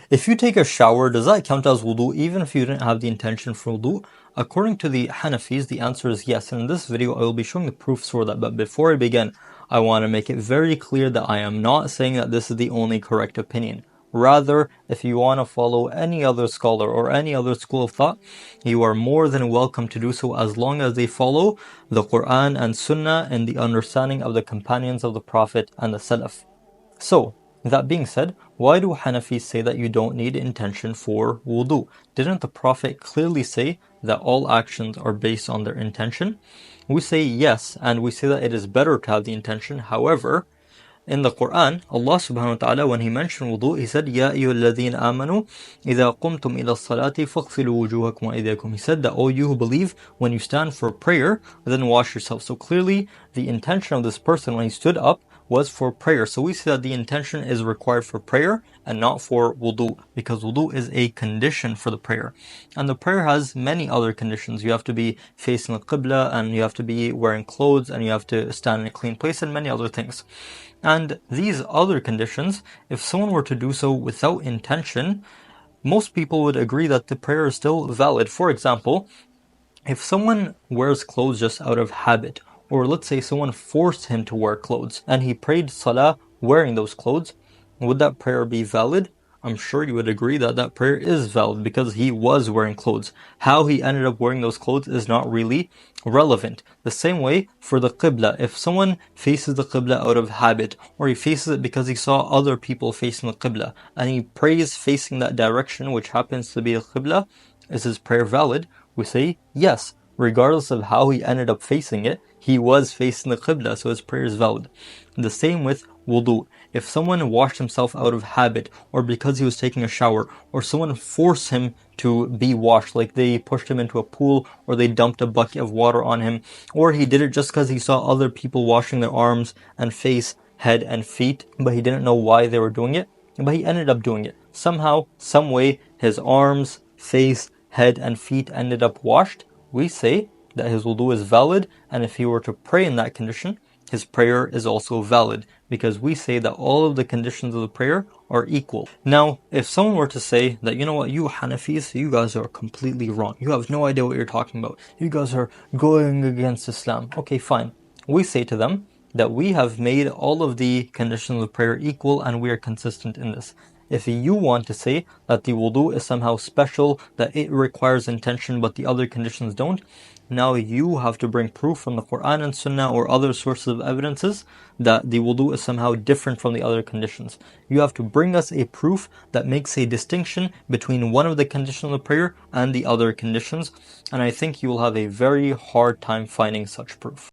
If you take a shower, does that count as wudu even if you didn't have the intention for wudu? According to the Hanafis, the answer is yes. And in this video, I will be showing the proofs for that. But before I begin, I want to make it very clear that I am not saying that this is the only correct opinion. Rather, if you want to follow any other scholar or any other school of thought, you are more than welcome to do so as long as they follow the Quran and Sunnah and the understanding of the companions of the Prophet and the Salaf. So, that being said, why do Hanafis say that you don't need intention for wudu? Didn't the Prophet clearly say that all actions are based on their intention? We say yes, and we say that it is better to have the intention. However, in the Quran, Allah subhanahu wa ta'ala, when He mentioned wudu, He said, Ya ayyuhalladhina amanu, idha qumtum ila salati faghsilu wujuhakum wa aydiyakum. He said that, O you who believe, when you stand for prayer, then wash yourself. So clearly, the intention of this person when he stood up was for prayer. So we see that the intention is required for prayer and not for wudu, because wudu is a condition for the prayer. And the prayer has many other conditions. You have to be facing the qibla, and you have to be wearing clothes, and you have to stand in a clean place, and many other things. And these other conditions, if someone were to do so without intention, most people would agree that the prayer is still valid. For example, if someone wears clothes just out of habit, or let's say someone forced him to wear clothes, and he prayed salah wearing those clothes, would that prayer be valid? I'm sure you would agree that that prayer is valid because he was wearing clothes. How he ended up wearing those clothes is not really relevant. The same way for the qibla. If someone faces the qibla out of habit, or he faces it because he saw other people facing the qibla, and he prays facing that direction, which happens to be the qibla, is his prayer valid? We say yes. Regardless of how he ended up facing it, he was facing the qibla, so his prayer is valid. The same with wudu. If someone washed himself out of habit, or because he was taking a shower, or someone forced him to be washed, like they pushed him into a pool, or they dumped a bucket of water on him, or he did it just because he saw other people washing their arms and face, head and feet, but he didn't know why they were doing it, but he ended up doing it. Somehow, some way, his arms, face, head and feet ended up washed. We say that his wudu is valid, and if he were to pray in that condition, his prayer is also valid, because we say that all of the conditions of the prayer are equal. Now, if someone were to say that, you know what, you Hanafis, you guys are completely wrong. You have no idea what you're talking about. You guys are going against Islam. Okay, fine. We say to them that we have made all of the conditions of prayer equal, and we are consistent in this. If you want to say that the wudu is somehow special, that it requires intention but the other conditions don't, now you have to bring proof from the Quran and Sunnah or other sources of evidences that the wudu is somehow different from the other conditions. You have to bring us a proof that makes a distinction between one of the conditions of prayer and the other conditions, and I think you will have a very hard time finding such proof.